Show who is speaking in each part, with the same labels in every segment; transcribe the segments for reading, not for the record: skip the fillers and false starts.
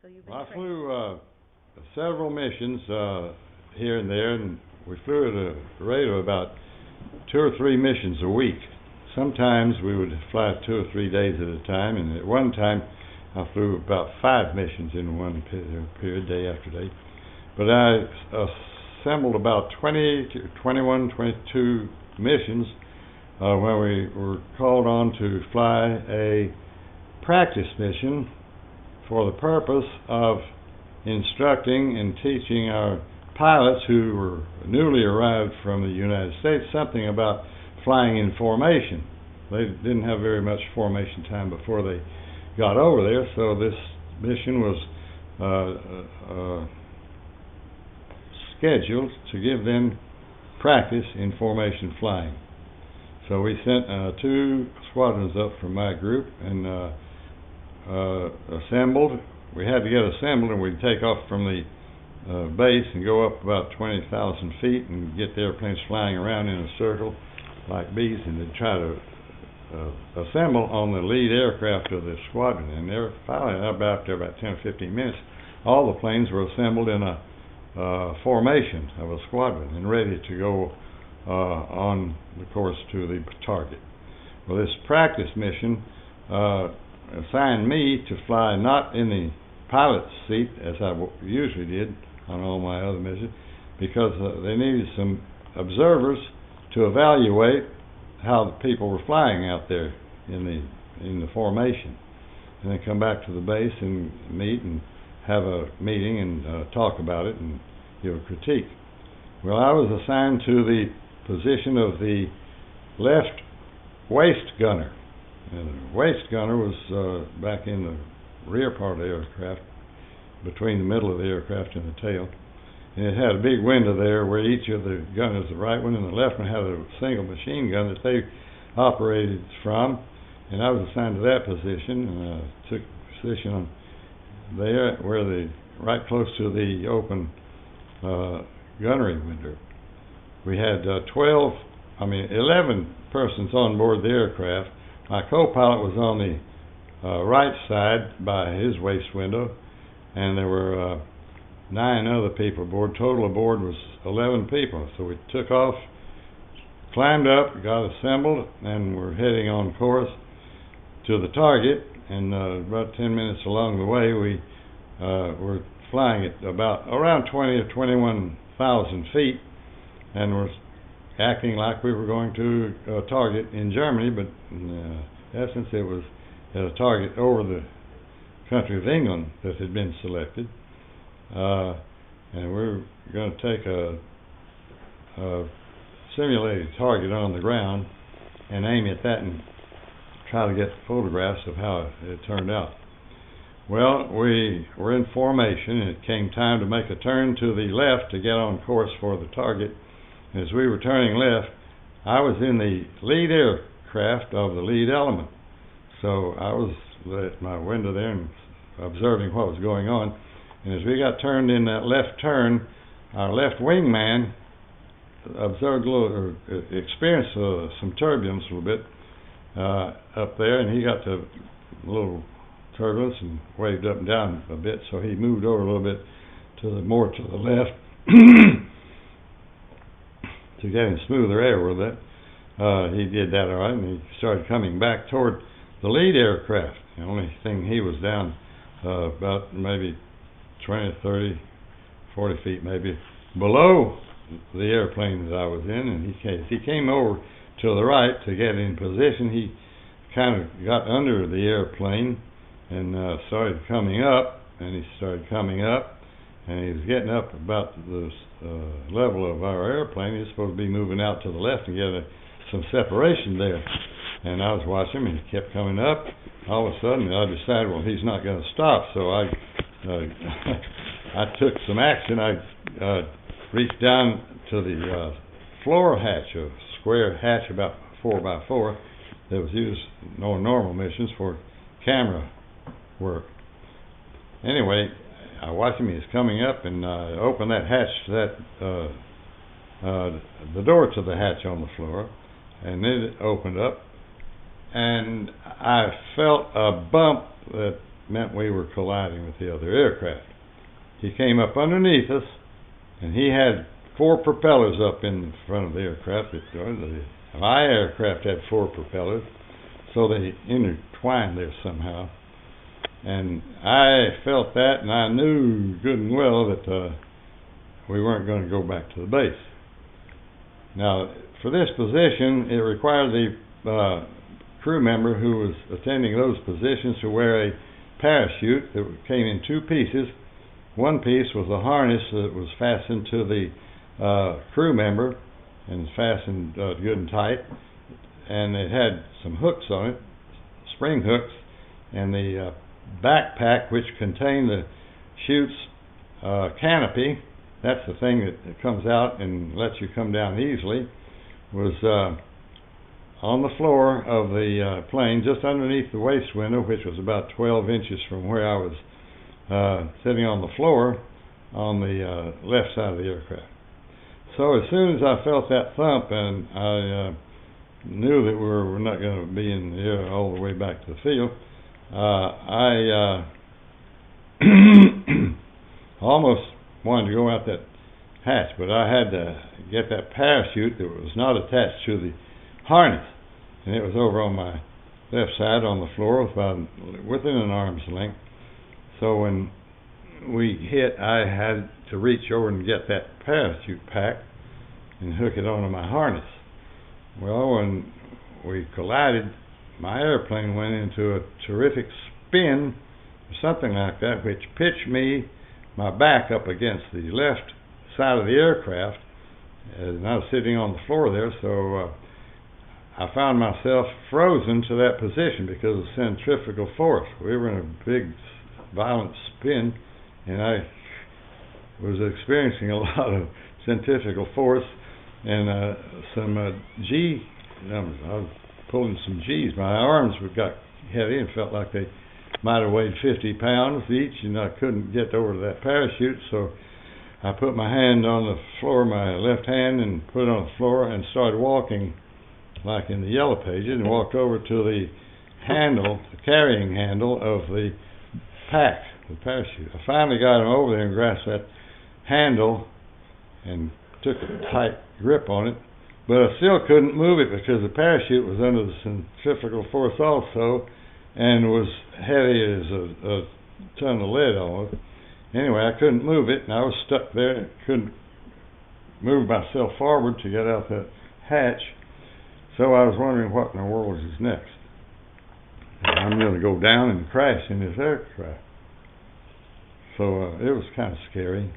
Speaker 1: So you've been
Speaker 2: I
Speaker 1: trained.
Speaker 2: flew several missions here and there, and we flew at a rate of about 2 or 3 missions a week. Sometimes we would fly 2 or 3 days at a time, and at one time I flew about 5 missions in one period, day after day. But I assembled about 20 to 21, 22 missions when we were called on to fly a practice mission for the purpose of instructing and teaching our pilots who were newly arrived from the United States something about flying in formation. They didn't have very much formation time before they got over there, so this mission was scheduled to give them practice in formation flying. So we sent 2 squadrons up from my group and assembled. We had to get assembled, and we'd take off from the base and go up about 20,000 feet and get the airplanes flying around in a circle like bees, and then try to assemble on the lead aircraft of the squadron. And they're finally, after about 10 or 15 minutes, all the planes were assembled in a formation of a squadron and ready to go on the course to the target. Well, this practice mission assigned me to fly not in the pilot's seat as I usually did on all my other missions, because they needed some observers to evaluate how the people were flying out there in the formation, and then come back to the base and meet and have a meeting and talk about it and give a critique. Well, I was assigned to the position of the left waist gunner. And the waist gunner was back in the rear part of the aircraft, between the middle of the aircraft and the tail. And it had a big window there where each of the gunners, the right one and the left one, had a single machine gun that they operated from. And I was assigned to that position, and took a position on there where right close to the open gunnery window. We had 11 persons on board the aircraft. My co-pilot was on the right side by his waist window, and there were 9 other people aboard. Total aboard was 11 people. So we took off, climbed up, got assembled, and we're heading on course to the target. And about 10 minutes along the way, we were flying at around 20 or 21,000 feet, and we're acting like we were going to a target in Germany, but in essence it was at a target over the country of England that had been selected. And we're going to take a simulated target on the ground and aim at that and try to get photographs of how it turned out. Well, we were in formation, and it came time to make a turn to the left to get on course for the target. As we were turning left, I was in the lead aircraft of the lead element. So I was at my window there and observing what was going on. And as we got turned in that left turn, our left wingman observed experienced some turbulence a little bit up there, and he got to a little turbulence and waved up and down a bit. So he moved over a little bit more to the left to get in smoother air with it. He did that all right, and he started coming back toward the lead aircraft. The only thing, he was down about maybe 20, 30, 40 feet maybe below the airplane that I was in, and he came over to the right to get in position. He kind of got under the airplane and started coming up, and he started coming up, and he was getting up about the level of our airplane. He was supposed to be moving out to the left and get some separation there. And I was watching him, and he kept coming up. All of a sudden, I decided, well, he's not going to stop. So I took some action. I reached down to the floor hatch, a square hatch about 4 by 4 that was used in normal missions for camera work. Anyway, I watched him. He's coming up, and I opened that hatch, the door to the hatch on the floor, and then it opened up, and I felt a bump that meant we were colliding with the other aircraft. He came up underneath us, and he had 4 propellers up in front of the aircraft. My aircraft had 4 propellers, so they intertwined there somehow. And I felt that, and I knew good and well that we weren't going to go back to the base. Now, for this position, it required the crew member who was attending those positions to wear a parachute that came in 2 pieces. One piece was a harness that was fastened to the crew member and fastened good and tight, and it had some hooks on it, spring hooks, and the backpack, which contained the chute's canopy, that's the thing that comes out and lets you come down easily, was on the floor of the plane, just underneath the waist window, which was about 12 inches from where I was sitting on the floor on the left side of the aircraft. So as soon as I felt that thump, and I knew that we were not going to be in the air all the way back to the field, I almost wanted to go out that hatch, but I had to get that parachute that was not attached to the harness, and it was over on my left side on the floor, about within an arm's length. So when we hit, I had to reach over and get that parachute pack and hook it onto my harness. Well, when we collided, my airplane went into a terrific spin, or something like that, which pitched me, my back up against the left side of the aircraft, and I was sitting on the floor there, so I found myself frozen to that position because of centrifugal force. We were in a big, violent spin, and I was experiencing a lot of centrifugal force and some G numbers. I was pulling some G's. My arms got heavy and felt like they might have weighed 50 pounds each, and I couldn't get over to that parachute, so I put my hand on the floor, my left hand, and put it on the floor and started walking like in the Yellow Pages, and walked over to the handle, the carrying handle of the pack, the parachute. I finally got him over there and grasped that handle and took a tight grip on it, but I still couldn't move it because the parachute was under the centrifugal force also and was heavy as a ton of lead almost. Anyway, I couldn't move it, and I was stuck there and couldn't move myself forward to get out that hatch. So I was wondering what in the world is next. I'm going to go down and crash in this aircraft. So it was kind of scary.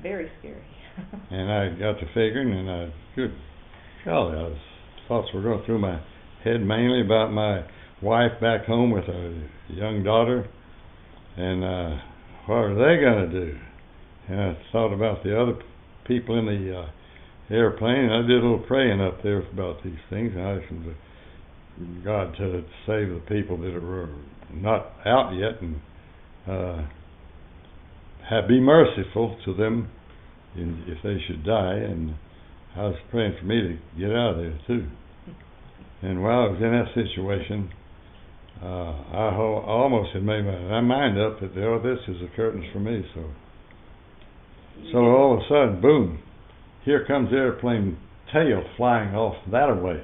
Speaker 1: Very scary.
Speaker 2: And I got to figuring, and good golly, thoughts were going through my head mainly about my wife back home with a young daughter, and what are they going to do? And I thought about the other people in the airplane, and I did a little praying up there about these things, and I asked God to save the people that were not out yet, and be merciful to them if they should die. And I was praying for me to get out of there too. And while I was in that situation, I almost had made my mind up that this is the curtains for me. So all of a sudden, boom! Here comes the airplane tail flying off that away.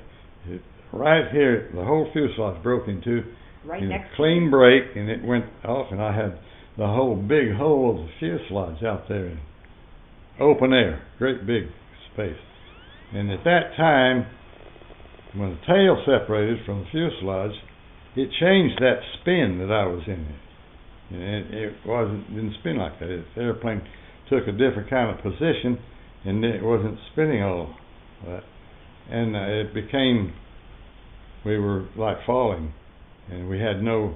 Speaker 2: Right here, the whole fuselage broke in two.
Speaker 1: Right next
Speaker 2: a clean break, and it went off, and I had the whole big hole of the fuselage out there in open air, great big space. And at that time, when the tail separated from the fuselage, it changed that spin that I was in. And it didn't spin like that. The airplane took a different kind of position, and it wasn't spinning all that. And it became, we were like falling, and we had no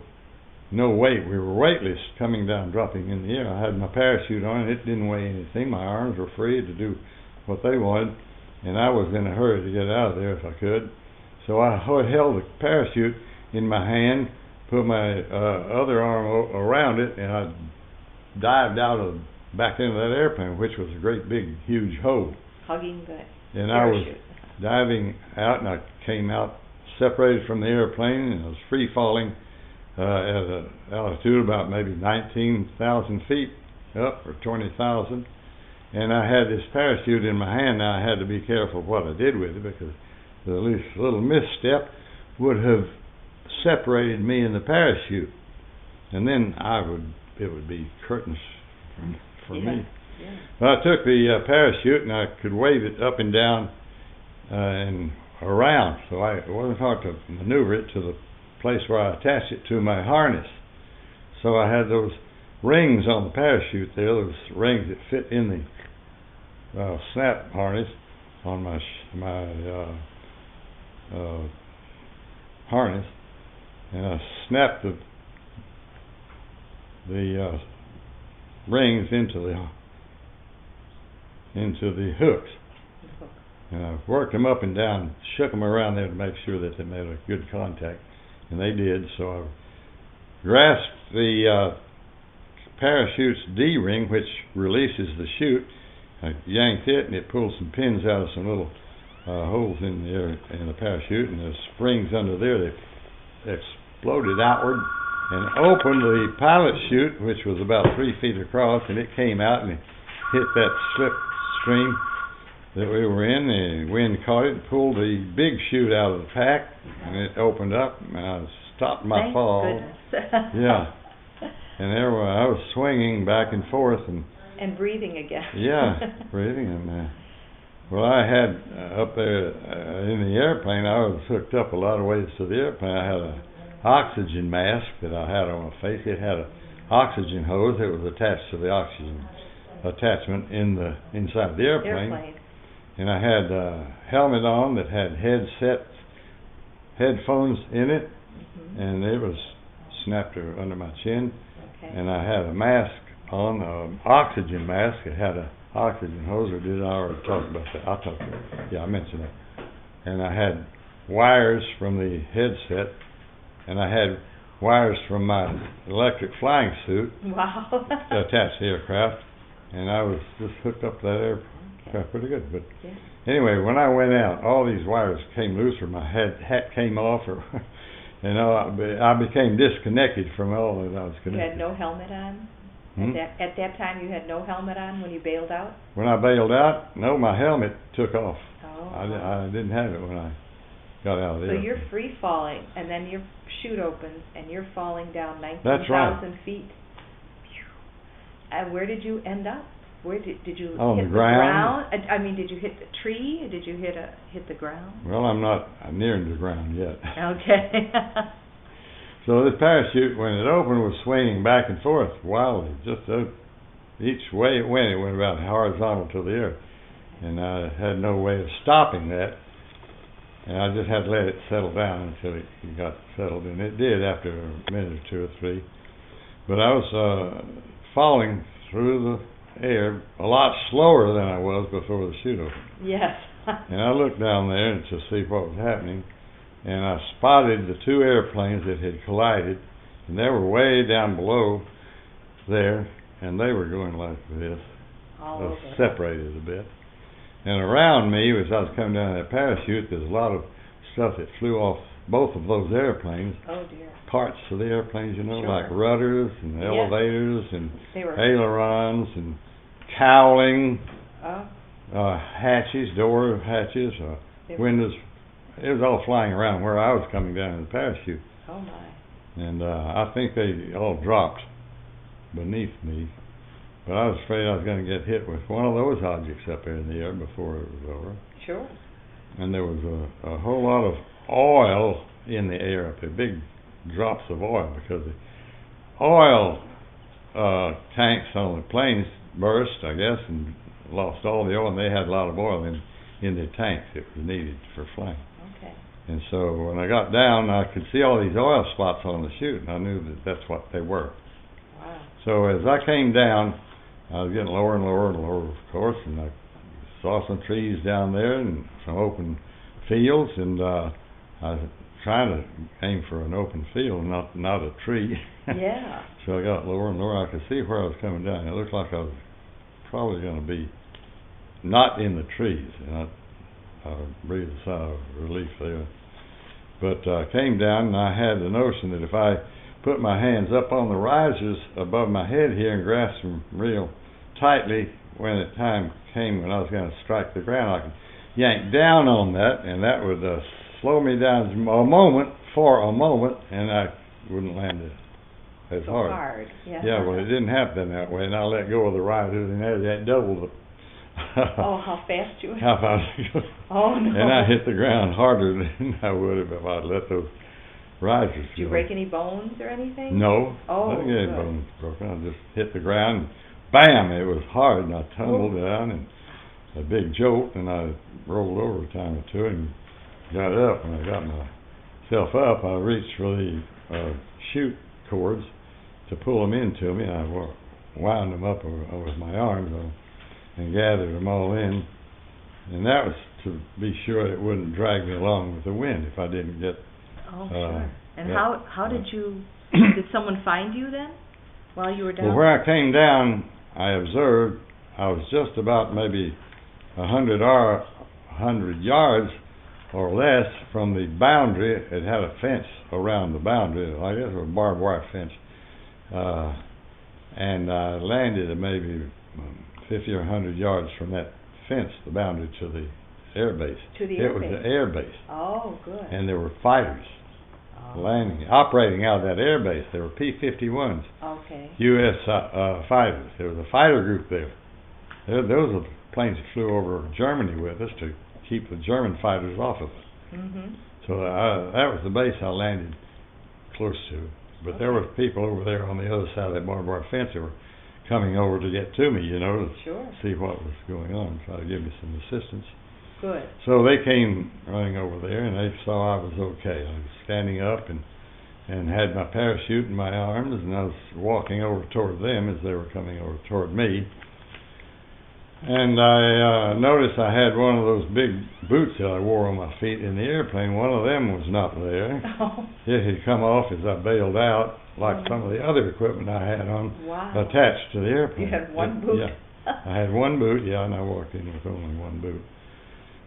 Speaker 2: weight. We were weightless coming down, dropping in the air. I had my parachute on, and it didn't weigh anything. My arms were free to do what they wanted, and I was in a hurry to get out of there if I could. So I held the parachute in my hand, put my other arm around it, and I dived back into that airplane, which was a great big, huge hole.
Speaker 1: Hugging the
Speaker 2: and
Speaker 1: parachute.
Speaker 2: I was diving out, and I came out separated from the airplane, and I was free falling at an altitude about maybe 19,000 feet up, or 20,000. And I had this parachute in my hand. Now I had to be careful what I did with it, because the least little misstep would have separated me and the parachute, and then it would be curtains for me.
Speaker 1: Yeah.
Speaker 2: But I took the parachute and I could wave it up and down and around, so it wasn't hard to maneuver it to the place where I attached it to my harness. So I had those rings on the parachute there, those rings that fit in the snap harness on my harness, and I snapped the rings into the hooks, and I worked them up and down, shook them around there to make sure that they made a good contact, and they did. So I grasped the parachute's D-ring, which releases the chute. I yanked it, and it pulled some pins out of some little holes in the air in the parachute, and the springs under there, they exploded outward and opened the pilot chute, which was about 3 feet across, and it came out and it hit that slipstream that we were in. The wind caught it and pulled the big chute out of the pack, and it opened up, and I stopped my
Speaker 1: Thank
Speaker 2: fall.
Speaker 1: Goodness.
Speaker 2: Yeah. And there I was swinging back and forth, and
Speaker 1: breathing again.
Speaker 2: Yeah, breathing. And well, I had up there in the airplane, I was hooked up a lot of ways to the airplane. I had a oxygen mask that I had on my face. It had a oxygen hose that was attached to the oxygen attachment inside the airplane. And I had a helmet on that had headphones in it, and it was snapped under my chin.
Speaker 1: Okay.
Speaker 2: And I had a mask on, an oxygen mask. It had a oxygen hose, or did I already talk about that? I mentioned that. And I had wires from the headset, and I had wires from my electric flying suit attached to the aircraft, and I was just hooked up to that aircraft pretty good. But anyway, when I went out, all these wires came loose, or my hat came off, or I became disconnected from all that I was connected.
Speaker 1: You had no helmet on? At that time, you had no helmet on when you bailed out?
Speaker 2: When I bailed out, no, my helmet took off.
Speaker 1: Oh.
Speaker 2: I didn't have it when I got out of there.
Speaker 1: So you're free falling, and then your chute opens, and you're falling down 19,000
Speaker 2: That's right.
Speaker 1: feet. And where did you end up? Where did you
Speaker 2: on
Speaker 1: hit
Speaker 2: the ground?
Speaker 1: I mean, did you hit the tree? Did you hit the ground?
Speaker 2: Well, I'm not near the ground yet.
Speaker 1: Okay.
Speaker 2: So this parachute, when it opened, was swinging back and forth wildly. Just each way it went about horizontal to the earth. And I had no way of stopping that. And I just had to let it settle down until it got settled. And it did after a minute or two or three. But I was falling through the air a lot slower than I was before the chute opened.
Speaker 1: Yes.
Speaker 2: And I looked down there to see what was happening. And I spotted the two airplanes that had collided, and they were way down below there, and they were going like this, separated a bit. And around me, as I was coming down that parachute, there's a lot of stuff that flew off both of those airplanes.
Speaker 1: Oh dear.
Speaker 2: Parts of the airplanes,
Speaker 1: Sure.
Speaker 2: like rudders and elevators and ailerons and cowling, hatches, door hatches, windows. It was all flying around where I was coming down in the parachute.
Speaker 1: Oh my.
Speaker 2: And I think they all dropped beneath me. But I was afraid I was going to get hit with one of those objects up there in the air before it was over.
Speaker 1: Sure.
Speaker 2: And there was a whole lot of oil in the air up there, big drops of oil, because the oil tanks on the planes burst, I guess, and lost all the oil, and they had a lot of oil in their tanks that was needed for flying.
Speaker 1: Okay.
Speaker 2: And so when I got down, I could see all these oil spots on the chute, and I knew that that's what they were.
Speaker 1: Wow.
Speaker 2: So as I came down, I was getting lower and lower and lower, of course, and I saw some trees down there and some open fields, and I was trying to aim for an open field, not a tree.
Speaker 1: Yeah.
Speaker 2: So I got lower and lower. I could see where I was coming down. It looked like I was probably going to be not in the trees, and I breathed a sigh of relief there. But I came down, and I had the notion that if I put my hands up on the risers above my head here and grasp them real tightly when the time came when I was going to strike the ground. I could yank down on that, and that would slow me down for a moment, and I wouldn't land as
Speaker 1: So
Speaker 2: hard.
Speaker 1: hard, yeah.
Speaker 2: Yeah, well, it didn't happen that way, and I let go of the risers, and that doubled the
Speaker 1: Oh, how fast you
Speaker 2: how fast
Speaker 1: Oh, no.
Speaker 2: and I hit the ground harder than I would have if I'd let those risers
Speaker 1: Did you
Speaker 2: go.
Speaker 1: break any bones or anything?
Speaker 2: No.
Speaker 1: Oh,
Speaker 2: I didn't get any
Speaker 1: good.
Speaker 2: bones broken. I just hit the ground, and bam! It was hard, and I tumbled down, and a big jolt, and I rolled over a time or two and got up. When I got myself up, I reached for the chute cords to pull them into me. I wound them up over my arms and gathered them all in, and that was to be sure it wouldn't drag me along with the wind if I didn't get.
Speaker 1: Oh, sure. And
Speaker 2: yeah.
Speaker 1: how did you? Did someone find you then, while you were down?
Speaker 2: Well, where I came down, I observed I was just about maybe 100 yards or less from the boundary. It had a fence around the boundary. I guess it was a barbed wire fence, and I landed at maybe 50 or 100 yards from that fence, the boundary to the air base.
Speaker 1: To the air
Speaker 2: It was
Speaker 1: base.
Speaker 2: the air base,
Speaker 1: Oh, good.
Speaker 2: and there were fighters operating out of that air base. There were P-51s,
Speaker 1: Okay.
Speaker 2: U.S. Fighters. There was a fighter group there. Those are the planes that flew over Germany with us to keep the German fighters off of us.
Speaker 1: Mhm.
Speaker 2: So that was the base I landed close to. But there were people over there on the other side of that barbed wire fence that were coming over to get to me, to
Speaker 1: Sure.
Speaker 2: see what was going on, try to give me some assistance.
Speaker 1: Good.
Speaker 2: So they came running over there, and they saw I was okay. I was standing up and had my parachute in my arms, and I was walking over toward them as they were coming over toward me. And I noticed I had one of those big boots that I wore on my feet in the airplane. One of them was not there.
Speaker 1: Oh.
Speaker 2: It had come off as I bailed out, like some of the other equipment I had on
Speaker 1: Wow.
Speaker 2: attached to the airplane.
Speaker 1: You had one boot.
Speaker 2: Yeah, I had one boot, and I walked in with only one boot.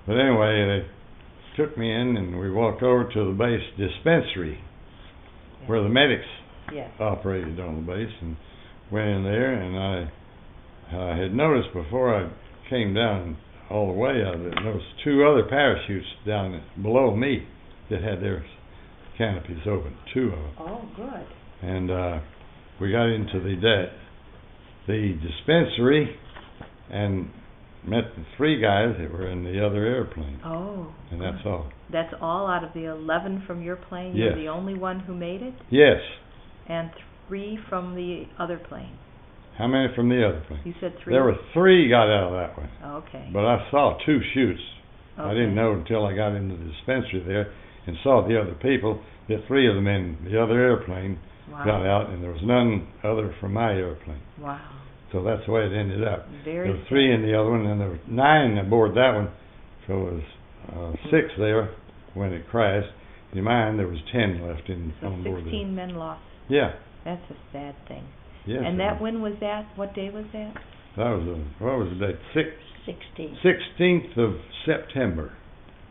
Speaker 2: But anyway, they took me in, and we walked over to the base dispensary, where the medics
Speaker 1: Yes.
Speaker 2: operated on the base, and went in there, and I had noticed before I came down all the way, I had noticed two other parachutes down below me that had their canopies open, two of them.
Speaker 1: Oh, good.
Speaker 2: And we got into the dispensary and met the three guys that were in the other airplane.
Speaker 1: Oh.
Speaker 2: And that's all.
Speaker 1: That's all out of the 11 from your plane?
Speaker 2: Yes.
Speaker 1: You're the only one who made it?
Speaker 2: Yes.
Speaker 1: And 3 from the other plane?
Speaker 2: How many from the other plane?
Speaker 1: You said 3?
Speaker 2: There were 3 got out of that one.
Speaker 1: Okay.
Speaker 2: But I saw 2 chutes.
Speaker 1: Okay.
Speaker 2: I didn't know until I got into the dispensary there and saw the other people that 3 of them in the other airplane
Speaker 1: Wow.
Speaker 2: got out, and there was none other from my airplane.
Speaker 1: Wow.
Speaker 2: So that's the way it ended up.
Speaker 1: Very
Speaker 2: There were 3 in the other one, and there were 9 aboard that one. So it was 6 there when it crashed. In mine, there was 10 left
Speaker 1: So
Speaker 2: on board
Speaker 1: 16 men lost.
Speaker 2: there. Yeah.
Speaker 1: That's a sad thing.
Speaker 2: Yes.
Speaker 1: And that, when was that? What day was that?
Speaker 2: That was what was the date?
Speaker 1: 16.
Speaker 2: 16th of September.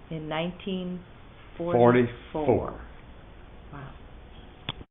Speaker 1: In 1944.
Speaker 2: 44.